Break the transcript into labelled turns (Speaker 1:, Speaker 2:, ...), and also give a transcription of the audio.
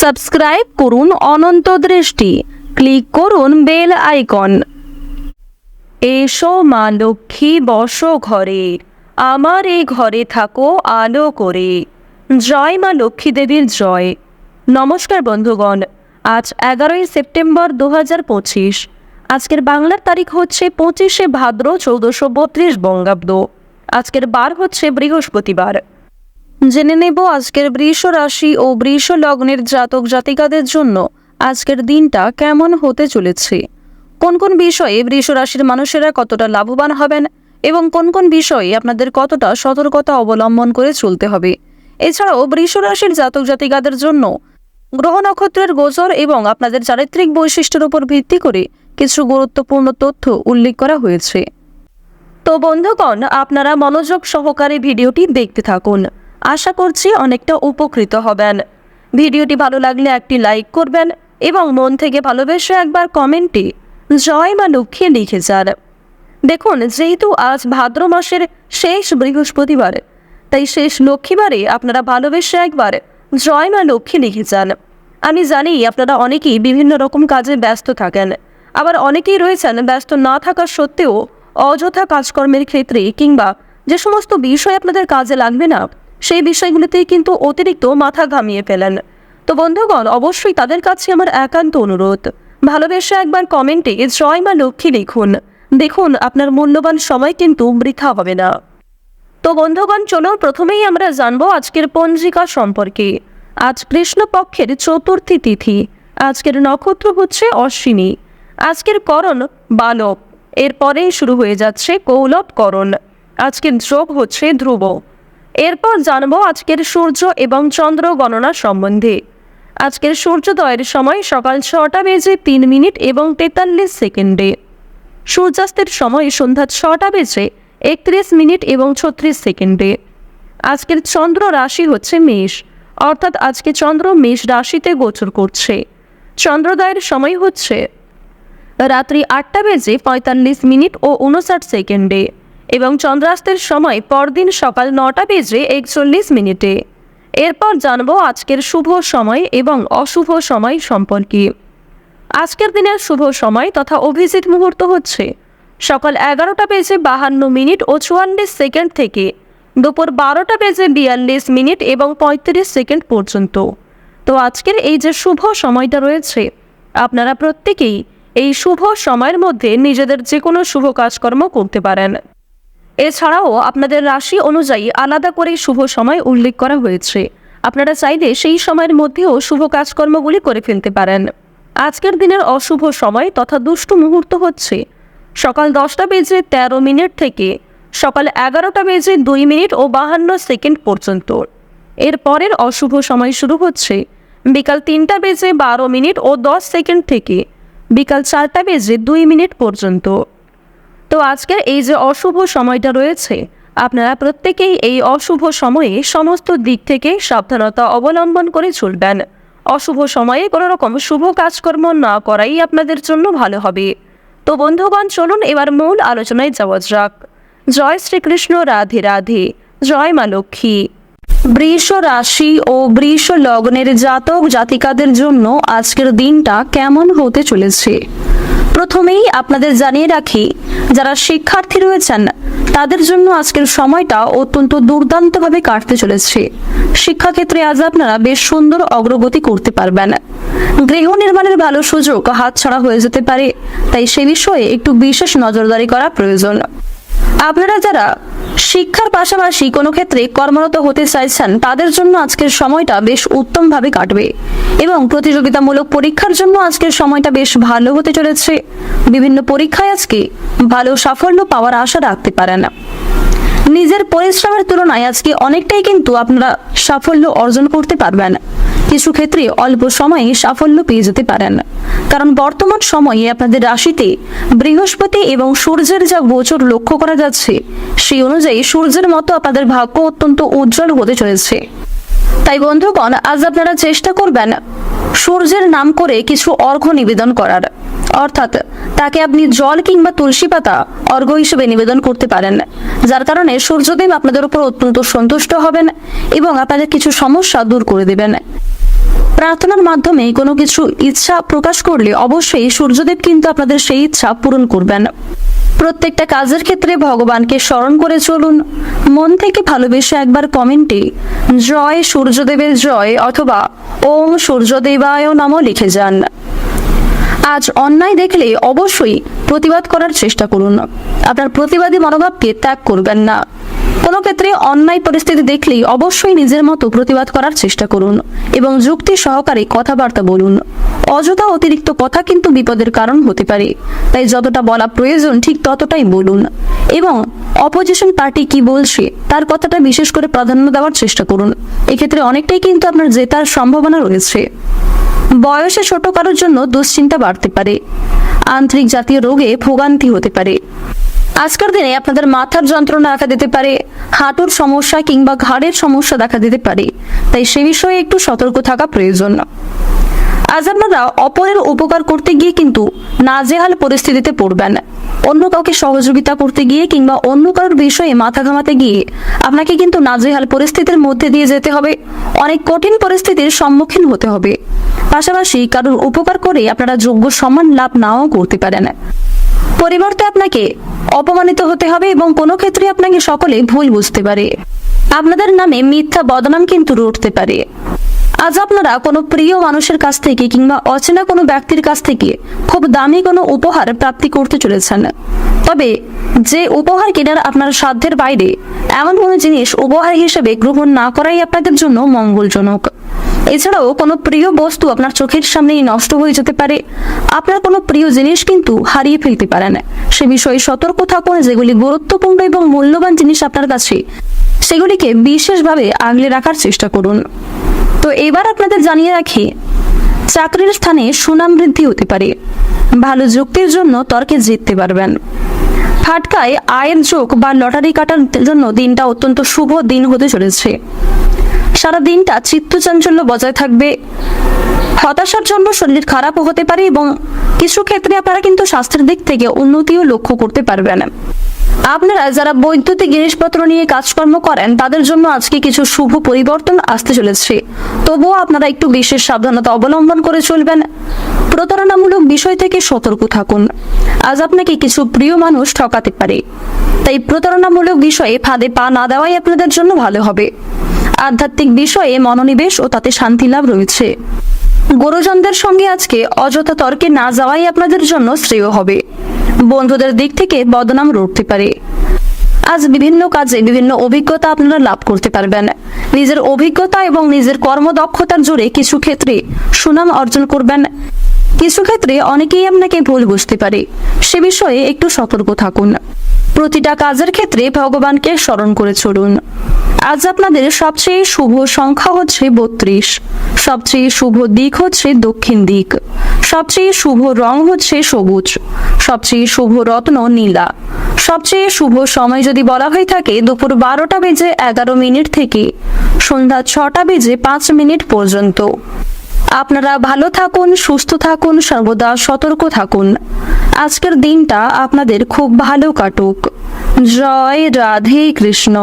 Speaker 1: Subscribe করুন অনন্ত দৃষ্টি, click করুন বেল আইকন। এসো মা লক্ষ্মী বসো ঘরে, আমার এই ঘরে থাকো আলো করে। জয় মা লক্ষ্মী দেবীর জয়। নমস্কার বন্ধুগণ, আজ 11ই সেপ্টেম্বর 2025। আজকের বাংলার তারিখ হচ্ছে 25শে ভাদ্র 1432 বঙ্গাব্দ। আজকের বার হচ্ছে বৃহস্পতিবার। জেনে নেব আজকের বৃষ রাশি ও বৃষ লগ্নের জাতক জাতিকাদের জন্য আজকের দিনটা কেমন হতে চলেছে, কোন কোন বিষয়ে বৃষ রাশির মানুষেরা কতটা লাভবান হবেন এবং কোন কোন বিষয়ে আপনাদের কতটা সতর্কতা অবলম্বন করে চলতে হবে। এছাড়াও বৃষ রাশির জাতক জাতিকাদের জন্য গ্রহ নক্ষত্রের গোচর এবং আপনাদের চারিত্রিক বৈশিষ্ট্যের উপর ভিত্তি করে কিছু গুরুত্বপূর্ণ তথ্য উল্লেখ করা হয়েছে। তো বন্ধুগণ, আপনারা মনোযোগ সহকারে ভিডিওটি দেখতে থাকুন। আশা করছি অনেকটা উপকৃত হবেন। ভিডিওটি ভালো লাগলে একটি লাইক করবেন এবং মন থেকে ভালোবেসে একবার কমেন্টে জয় মা লক্ষ্মী লিখে যান। দেখুন, যেহেতু আজ ভাদ্র মাসের শেষ বৃহস্পতিবার, তাই শেষ লক্ষ্মীবারে আপনারা ভালোবেসে একবার জয় মা লক্ষ্মী লিখে যান। আমি জানি আপনারা অনেকেই বিভিন্ন রকম কাজে ব্যস্ত থাকেন, আবার অনেকেই রয়েছেন ব্যস্ত না থাকা সত্ত্বেও অযথা কাজকর্মের ক্ষেত্রে কিংবা যে সমস্ত বিষয় আপনাদের কাজে লাগবে না সেই বিষয়গুলিতেই কিন্তু অতিরিক্ত মাথা ঘামিয়ে ফেলেন। তো বন্ধুগণ, অবশ্যই তাদের কাছে আমার একান্ত অনুরোধ, ভালোবেসে একবার কমেন্টে জয় মা লক্ষ্মী লিখুন। দেখুন, আপনার মূল্যবান সময় কিন্তু বৃথা হবে না। তো বন্ধুগণ, চলো প্রথমেই আমরা জানবো আজকের পঞ্জিকা সম্পর্কে। আজ কৃষ্ণপক্ষের চতুর্থী তিথি। আজকের নক্ষত্র হচ্ছে অশ্বিনী। আজকের করণ বালব, এরপরেই শুরু হয়ে যাচ্ছে কৌলব করণ। আজকের যোগ হচ্ছে ধ্রুব। এরপর জানবো আজকের সূর্য এবং চন্দ্র গণনা সম্বন্ধে। আজকের সূর্যোদয়ের সময় সকাল 6টা বেজে 3 মিনিট এবং 43 সেকেন্ডে। সূর্যাস্তের সময় সন্ধ্যা 6টা বেজে 31 মিনিট এবং 36 সেকেন্ডে। আজকের চন্দ্র রাশি হচ্ছে মেষ, অর্থাৎ আজকে চন্দ্র মেষ রাশিতে গোচর করছে। চন্দ্রোদয়ের সময় হচ্ছে রাত্রি 8টা বেজে 45 মিনিট ও 59 সেকেন্ডে এবং চন্দ্রাস্তের সময় পরদিন সকাল 9টা বেজে 41 মিনিটে। এরপর জানবো আজকের শুভ সময় এবং অশুভ সময় সম্পর্কে। আজকের দিনের শুভ সময় তথা অভিজিৎ মুহূর্ত হচ্ছে সকাল 11টা বেজে 52 মিনিট ও 44 সেকেন্ড থেকে দুপুর 12টা বেজে 42 মিনিট এবং 35 সেকেন্ড পর্যন্ত। তো আজকের এই যে শুভ সময়টা রয়েছে, আপনারা প্রত্যেকেই এই শুভ সময়ের মধ্যে নিজেদের যে কোনো শুভ কাজকর্ম করতে পারেন। এছাড়াও আপনাদের রাশি অনুযায়ী আলাদা করে শুভ সময় উল্লেখ করা হয়েছে, আপনারা চাইলে সেই সময়ের মধ্যেও শুভ কাজকর্মগুলি করে ফেলতে পারেন। আজকের দিনের অশুভ সময় তথা দুষ্টু মুহূর্ত হচ্ছে সকাল 10টা বেজে 13 মিনিট থেকে সকাল 11টা বেজে 2 মিনিট ও 52 সেকেন্ড পর্যন্ত। এর পরের অশুভ সময় শুরু হচ্ছে বিকাল 3টা বেজে 12 মিনিট ও 10 সেকেন্ড থেকে বিকাল 4টা বেজে 2 মিনিট পর্যন্ত। তো আজকের এই যে অশুভ সময়টা রয়েছে, আপনারা প্রত্যেকেই এই অশুভ সময়ে সমস্ত দিক থেকে সাবধানতা অবলম্বন করে চলবেন। অশুভ সময়ে কোনো রকম শুভ কাজকর্ম না করাই আপনাদের জন্য ভালো হবে। তো বন্ধুগণ, চলুন এবার মূল আলোচনায় যাওয়া যাক। জয় শ্রীকৃষ্ণ, রাধে রাধে, জয় মা লক্ষ্মী। বৃষ রাশি ও বৃষ লগ্নের জাতক জাতিকাদের জন্য আজকের দিনটা কেমন হতে চলেছে প্রথমেই আপনাদের জানিয়ে রাখি, যারা শিক্ষার্থী রয়েছেন তাদের জন্য আজকের সময়টা অত্যন্ত দুর্দান্তভাবে কাটতে চলেছে। শিক্ষাক্ষেত্রে আজ আপনারা বেশ সুন্দর অগ্রগতি করতে পারবেন। গৃহ নির্মাণের ভালো সুযোগ হাতছাড়া হয়ে যেতে পারে, তাই সে বিষয়ে একটু বিশেষ নজরদারি করা প্রয়োজন। আপনারা যারা শিক্ষার পাশাপাশি কোনো ক্ষেত্রে কর্মরত হতে চাইছেন তাদের জন্য আজকের সময়টা বেশ উত্তমভাবে কাটবে এবং প্রতিযোগিতামূলক পরীক্ষার জন্য আজকের সময়টা বেশ ভালো হতে চলেছে। বিভিন্ন পরীক্ষায় আজকে ভালো সাফল্য পাওয়ার আশা রাখতে পারেন। নিজের পরিশ্রমের তুলনায় আজকে অনেকটাই কিন্তু আপনারা সাফল্য অর্জন করতে পারবেন। কিছু ক্ষেত্রে অল্প সময়ে সাফল্য পেয়ে যেতে পারেন, কারণ বর্তমান সময়ে আপনাদের রাশিতে বৃহস্পতি এবং সূর্যের যা গোচর লক্ষ্য করা যাচ্ছে, সেই অনুযায়ী সূর্যের মতো আপনাদের ভাগ্য অত্যন্ত উজ্জ্বল হতে চলেছে। তাই বন্ধুগণ, আজ আপনারা চেষ্টা করবেন সূর্যের নাম করে কিছু অর্ঘ্য নিবেদন করার, অর্থাৎ তাকে আপনি জল কিংবা তুলসী পাতা অর্ঘ্য হিসেবে নিবেদন করতে পারেন, যার কারণে সূর্যদেব আপনাদের উপর অত্যন্ত সন্তুষ্ট হবেন এবং আপনাদের কিছু সমস্যা দূর করে দেবেন। প্রার্থনার মাধ্যমে কোনো কিছু ইচ্ছা প্রকাশ করলে অবশ্যই সূর্যদেব কিন্তু আপনাদের সেই ইচ্ছা পূরণ করবেন। প্রত্যেকটা কাজের ক্ষেত্রে ভগবানকে স্মরণ করে চলুন। মন থেকে ভালোবেসে একবার কমেন্টে জয় সূর্যদেবের জয় অথবা ওম সূর্যদেবায় নমঃ লিখে যান। আজ অন্যায় দেখলে অবশ্যই প্রতিবাদ করার চেষ্টা করুন। আপনার প্রতিবাদী মনোভাবকে ত্যাগ করবেন না। কোনো ক্ষেত্রে অন্যায় পরিস্থিতি দেখলেই অবশ্যই নিজের মতো প্রতিবাদ করার চেষ্টা করুন এবং যুক্তি সহকারে কথাবার্তা বলুন। অযথা অতিরিক্ত কথা কিন্তু বিপদের কারণ হতে পারে, তাই যতটা বলা প্রয়োজন ঠিক ততটাই বলুন এবং অপোজিশন পার্টি কি বলছে তার কথাটা বিশেষ করে প্রাধান্য দেওয়ার চেষ্টা করুন। এক্ষেত্রে অনেকটাই কিন্তু আপনার জেতার সম্ভাবনা রয়েছে। বয়সে ছোট কারোর জন্য দুশ্চিন্তা বাড়তে পারে। আন্তরিক জাতীয় রোগে ভোগান্তি হতে পারে। আজকের দিনে আপনাদের মাথার যন্ত্রণা দেখা দিতে পারে, হাঁটুর সমস্যা কিংবা ঘাড়ের সমস্যা দেখা দিতে পারে, তাই সে বিষয়ে একটু সতর্ক থাকা প্রয়োজন। আজ আপনারা অপরের উপকার করতে গিয়ে কিন্তু নাজেহাল পরিস্থিতিতে পড়বেন। অন্য কাউকে সহযোগিতা করতে গিয়ে কিংবা অন্য কারোর বিষয়ে মাথা ঘামাতে গিয়ে আপনাকে কিন্তু নাজেহাল পরিস্থিতির মধ্যে দিয়ে যেতে হবে। অনেক কঠিন পরিস্থিতির সম্মুখীন হতে হবে। পাশাপাশি কারোর উপকার করে আপনারা যোগ্য সম্মান লাভ নাও করতে পারেন। পরিবর্তে আপনাকে অপমানিত হতে হবে এবং কোনো ক্ষেত্রে আপনাকে সকলে ভুল বুঝতে পারে। আপনাদের নামে মিথ্যা বদনাম কিন্তু রটতে পারে। আজ আপনারা কোনো প্রিয় মানুষের কাছ থেকে কিংবা অচেনা কোনো ব্যক্তির কাছ থেকে খুব দামি কোনো উপহার প্রাপ্তি করতে চলেছেন। তবে যে উপহার কেনার আপনার সাধ্যের বাইরে এমন কোনো জিনিস উপহার হিসেবে গ্রহণ না করাই আপনাদের জন্য মঙ্গলজনক। এছাড়াও কোনো প্রিয় বস্তু আপনার চোখের সামনেই নষ্ট হয়ে যেতে পারে। আপনার কোনো প্রিয় জিনিস কিন্তু হারিয়ে ফেলতে পারেন। সে বিষয়ে সতর্ক থাকুন। যেগুলি গুরুত্বপূর্ণ এবং মূল্যবান জিনিস আপনার কাছে, সেগুলিকে বিশেষভাবে আগলে রাখার চেষ্টা করুন। তো এবার আপনাদের জানিয়ে রাখি, চাকরির স্থানে সুনাম বৃদ্ধি হতে পারে। ভালো যুক্তির জন্য তর্কে জিততে পারবেন। ফাটকায় আয়ের যোগ বা লটারি কাটার জন্য দিনটা অত্যন্ত শুভ দিন হতে চলেছে। সারা দিনটা চিত্তচাঞ্চল্য বজায় থাকবে। হতাশার জন্য শরীর খারাপও হতে পারে এবং কিছু ক্ষেত্রে আপনারা কিন্তু স্বাস্থ্যের দিক থেকে উন্নতিও লক্ষ্য করতে পারবেন। আপনারা যারা বৈদ্যুতিক জিনিসপত্র নিয়ে কাজকর্ম করেন তাদের জন্য আজকে কিছু শুভ পরিবর্তন আসতে চলেছে। তবুও আপনারা একটু বিশেষ সাবধানতা অবলম্বন করে চলবেন। প্রতারণামূলক বিষয় থেকে সতর্ক থাকুন। আজ আপনাকে কিছু প্রিয় মানুষ ঠকাতে পারে, তাই প্রতারণামূলক বিষয়ে ফাঁদে পা না দেওয়াই আপনাদের জন্য ভালো হবে। আধ্যাত্মিক বিষয়ে মনোনিবেশ ও তাতে শান্তি লাভ রয়েছে। গুরুজনদের সঙ্গে আজকে অযথা তর্কে না যাওয়াই আপনাদের জন্য শ্রেয় হবে। বন্ধুদের দিক থেকে বদনাম রটতে পারে। আজ বিভিন্ন কাজে বিভিন্ন অভিজ্ঞতা আপনারা লাভ করতে পারবেন। নিজের অভিজ্ঞতা এবং নিজের কর্মদক্ষতার জোরে কিছু ক্ষেত্রে সুনাম অর্জন করবেন। কিছু ক্ষেত্রে অনেকেই আপনাকে ভুল বুঝতে পারে, সে বিষয়ে একটু সতর্ক থাকুন। প্রতিটা কাজের ক্ষেত্রে ভগবানকে স্মরণ করে চলুন। আজ আপনাদের সবচেয়ে শুভ সংখ্যা হচ্ছে 32, সবচেয়ে শুভ দিক হচ্ছে দক্ষিণ দিক, সবচেয়ে শুভ রং হচ্ছে সবুজ, সবচেয়ে শুভ রত্ন নীলা। সবচেয়ে শুভ সময় যদি বলা হয়ে থাকে দুপুর 12:11 থেকে সন্ধ্যা 6:05 পর্যন্ত। আপনারা ভালো থাকুন, সুস্থ থাকুন, সর্বদা সতর্ক থাকুন। আজকের দিনটা আপনাদের খুব ভালো কাটুক। জয় রাধে কৃষ্ণ।